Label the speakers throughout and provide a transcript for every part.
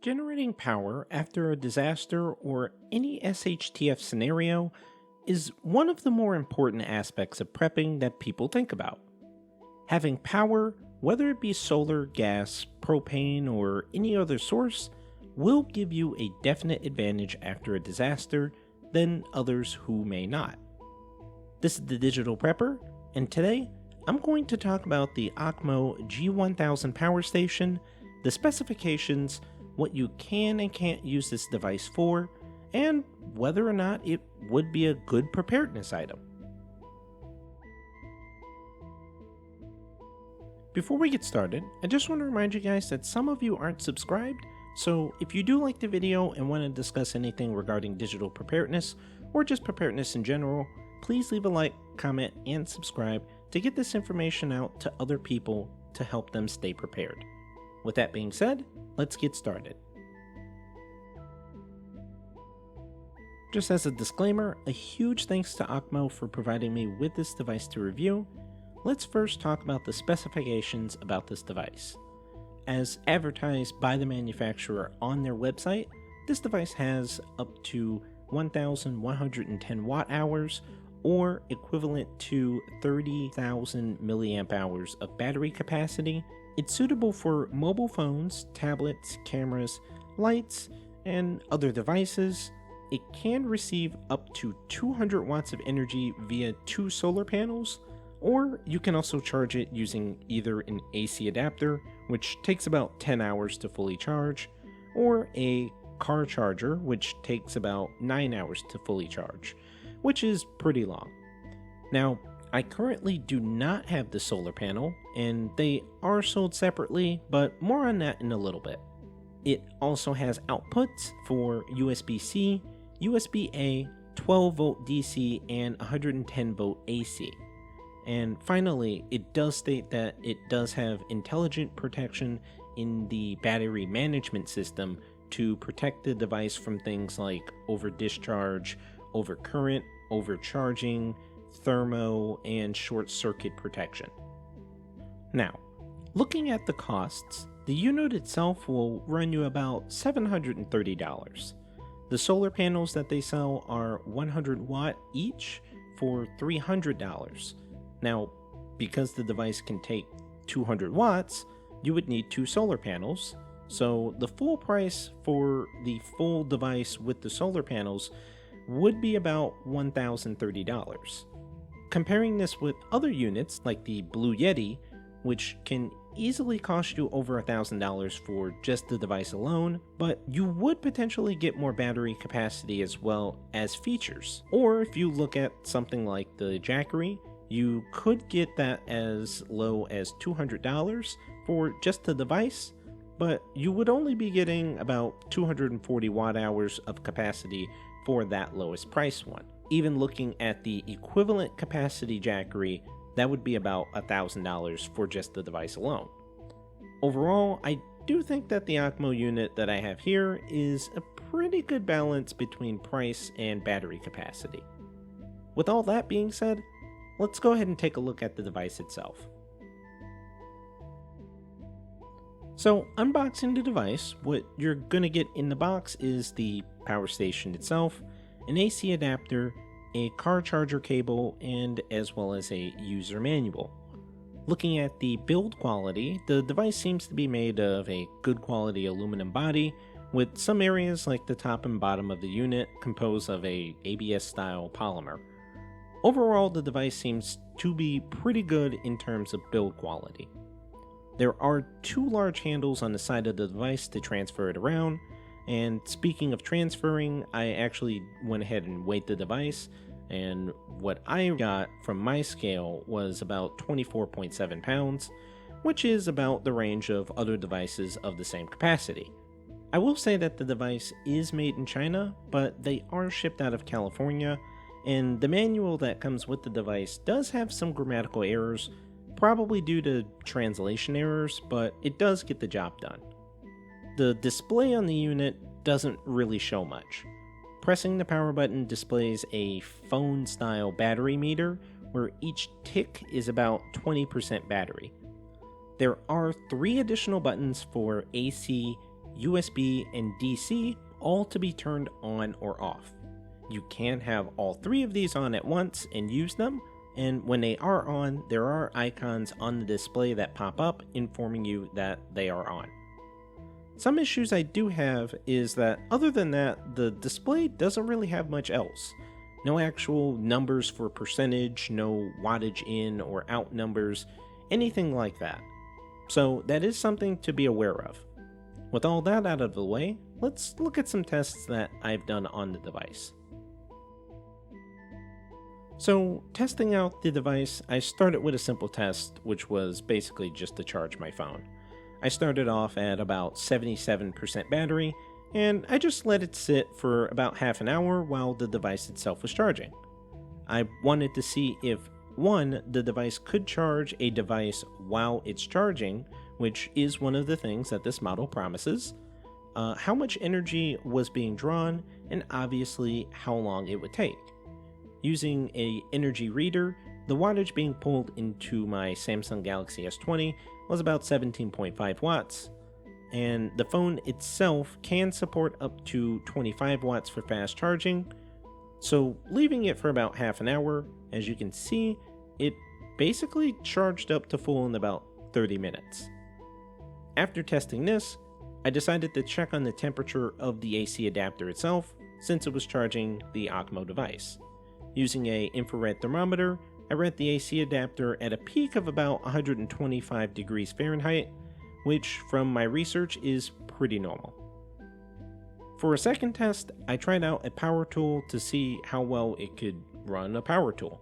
Speaker 1: Generating power after a disaster or any SHTF scenario is one of the more important aspects of prepping that people think about. Having power, whether it be solar, gas, propane, or any other source, will give you a definite advantage after a disaster than others who may not. This is the Digital Prepper, and today I'm going to talk about the OKMO G1000 power station, the specifications, what you can and can't use this device for, and whether or not it would be a good preparedness item. Before we get started, I just want to remind you guys that some of you aren't subscribed, so if you do like the video and want to discuss anything regarding digital preparedness, or just preparedness in general, please leave a like, comment, and subscribe to get this information out to other people to help them stay prepared. With that being said, let's get started. Just as a disclaimer, a huge thanks to OKMO for providing me with this device to review. Let's first talk about the specifications about this device. As advertised by the manufacturer on their website, this device has up to 1,110 watt hours, or equivalent to 30,000 milliamp hours of battery capacity. It's suitable for mobile phones, tablets, cameras, lights, and other devices. It can receive up to 200 watts of energy via 2 solar panels, or you can also charge it using either an AC adapter, which takes about 10 hours to fully charge, or a car charger, which takes about 9 hours to fully charge, which is pretty long. Now, I currently do not have the solar panel, and they are sold separately, but more on that in a little bit. It also has outputs for USB-C, USB-A, 12-volt DC, and 110-volt AC. And finally, it does state that it does have intelligent protection in the battery management system to protect the device from things like over-discharge, overcurrent, overcharging, thermo, and short circuit protection. Now, looking at the costs, the unit itself will run you about $730. The solar panels that they sell are 100 watt each for $300. Now, because the device can take 200 watts, you would need 2 solar panels, so the full price for the full device with the solar panels would be about $1,030. Comparing this with other units like the Blue Yeti, which can easily cost you over $1,000 for just the device alone, but you would potentially get more battery capacity as well as features. Or if you look at something like the Jackery, you could get that as low as $200 for just the device, but you would only be getting about 240 watt hours of capacity for that lowest price one. Even looking at the equivalent capacity Jackery, that would be about $1,000 for just the device alone. Overall, I do think that the OKMO unit that I have here is a pretty good balance between price and battery capacity. With all that being said, let's go ahead and take a look at the device itself. So, unboxing the device, what you're going to get in the box is the power station itself, an AC adapter, a car charger cable, and as well as a user manual. Looking at the build quality, the device seems to be made of a good quality aluminum body, with some areas like the top and bottom of the unit composed of a ABS style polymer. Overall, the device seems to be pretty good in terms of build quality. There are 2 large handles on the side of the device to transfer it around, and speaking of transferring, I actually went ahead and weighed the device, and what I got from my scale was about 24.7 pounds, which is about the range of other devices of the same capacity. I will say that the device is made in China, but they are shipped out of California, and the manual that comes with the device does have some grammatical errors, probably due to translation errors, but it does get the job done. The display on the unit doesn't really show much. Pressing the power button displays a phone-style battery meter, where each tick is about 20% battery. There are 3 additional buttons for AC, USB, and DC all to be turned on or off. You can have all three of these on at once and use them, and when they are on, there are icons on the display that pop up informing you that they are on. Some issues I do have is that other than that, the display doesn't really have much else. No actual numbers for percentage, no wattage in or out numbers, anything like that. So that is something to be aware of. With all that out of the way, let's look at some tests that I've done on the device. So, testing out the device, I started with a simple test, which was basically just to charge my phone. I started off at about 77% battery, and I just let it sit for about half an hour while the device itself was charging. I wanted to see if, one, the device could charge a device while it's charging, which is one of the things that this model promises, how much energy was being drawn, and obviously how long it would take. Using an energy reader, the wattage being pulled into my Samsung Galaxy S20 was about 17.5 watts, and the phone itself can support up to 25 watts for fast charging, so leaving it for about half an hour, as you can see, it basically charged up to full in about 30 minutes. After testing this, I decided to check on the temperature of the AC adapter itself, since it was charging the OKMO device. Using an infrared thermometer, I read the AC adapter at a peak of about 125 degrees Fahrenheit, which from my research is pretty normal. For a second test, I tried out a power tool to see how well it could run a power tool.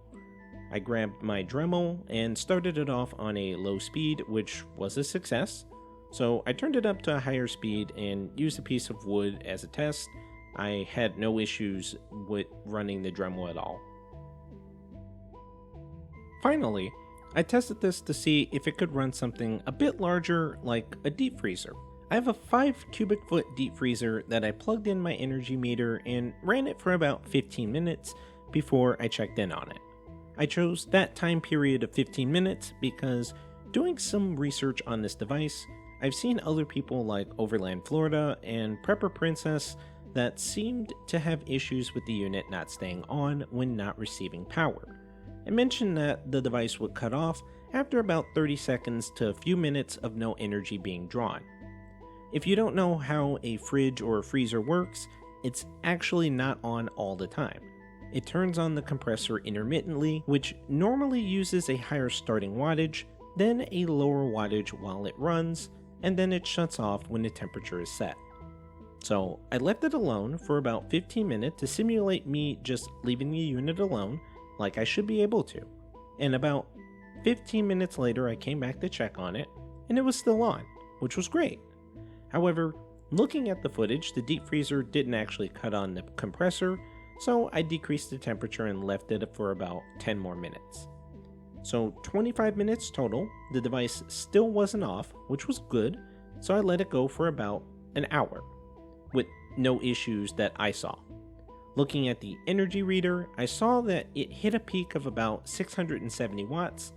Speaker 1: I grabbed my Dremel and started it off on a low speed, which was a success. So I turned it up to a higher speed and used a piece of wood as a test. I had no issues with running the Dremel at all. Finally, I tested this to see if it could run something a bit larger like a deep freezer. I have a 5 cubic foot deep freezer that I plugged in my energy meter and ran it for about 15 minutes before I checked in on it. I chose that time period of 15 minutes because doing some research on this device, I've seen other people like Overland Florida and Prepper Princess that seemed to have issues with the unit not staying on when not receiving power. I mentioned that the device would cut off after about 30 seconds to a few minutes of no energy being drawn. If you don't know how a fridge or a freezer works, it's actually not on all the time. It turns on the compressor intermittently, which normally uses a higher starting wattage, then a lower wattage while it runs, and then it shuts off when the temperature is set. So I left it alone for about 15 minutes to simulate me just leaving the unit alone, like I should be able to. And about 15 minutes later I came back to check on it, and it was still on, which was great. However, looking at the footage, the deep freezer didn't actually cut on the compressor, so I decreased the temperature and left it for about 10 more minutes. So 25 minutes total, the device still wasn't off, which was good, so I let it go for about an hour, with no issues that I saw. Looking at the energy reader, I saw that it hit a peak of about 670 watts,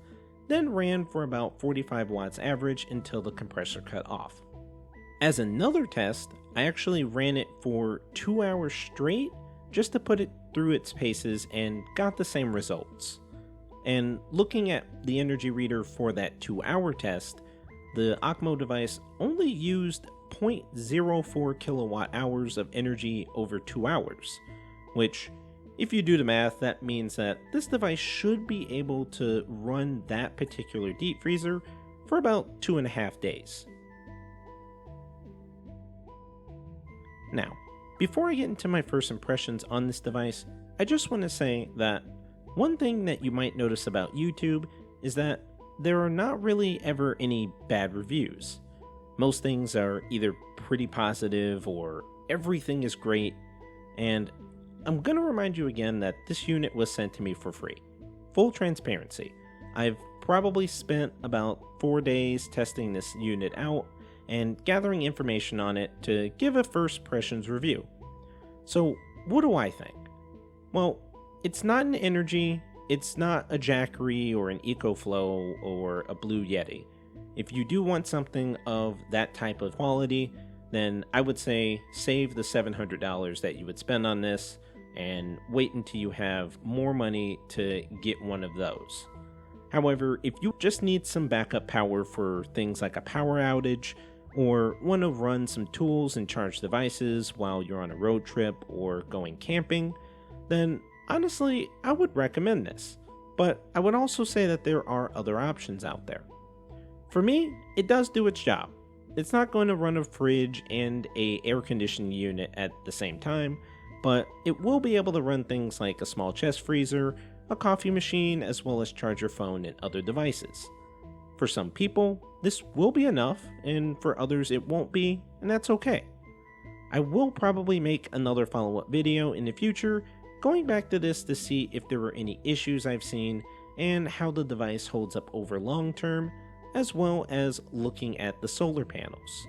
Speaker 1: then ran for about 45 watts average until the compressor cut off. As another test, I actually ran it for 2 hours straight just to put it through its paces and got the same results. And looking at the energy reader for that 2-hour test, the OKMO device only used 0.04 kilowatt hours of energy over 2 hours, which, if you do the math, that means that this device should be able to run that particular deep freezer for about 2.5 days. Now, before I get into my first impressions on this device, I just want to say that one thing that you might notice about YouTube is that there are not really ever any bad reviews. Most things are either pretty positive or everything is great, and I'm going to remind you again that this unit was sent to me for free. Full transparency. I've probably spent about 4 days testing this unit out and gathering information on it to give a first impressions review. So what do I think? Well, it's not an Energy, it's not a Jackery or an EcoFlow or a Blue Yeti. If you do want something of that type of quality, then I would say save the $700 that you would spend on this and wait until you have more money to get one of those. However, if you just need some backup power for things like a power outage, or want to run some tools and charge devices while you're on a road trip or going camping, then honestly, I would recommend this. But I would also say that there are other options out there. For me, it does do its job. It's not going to run a fridge and an air conditioning unit at the same time, but it will be able to run things like a small chest freezer, a coffee machine, as well as charge your phone and other devices. For some people, this will be enough, and for others it won't be, and that's okay. I will probably make another follow-up video in the future, going back to this to see if there were any issues I've seen and how the device holds up over long term, as well as looking at the solar panels.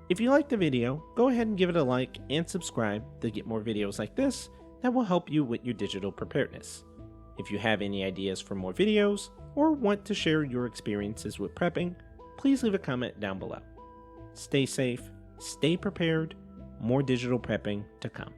Speaker 1: If you liked the video, go ahead and give it a like and subscribe to get more videos like this that will help you with your digital preparedness. If you have any ideas for more videos, or want to share your experiences with prepping, please leave a comment down below. Stay safe, stay prepared, more digital prepping to come.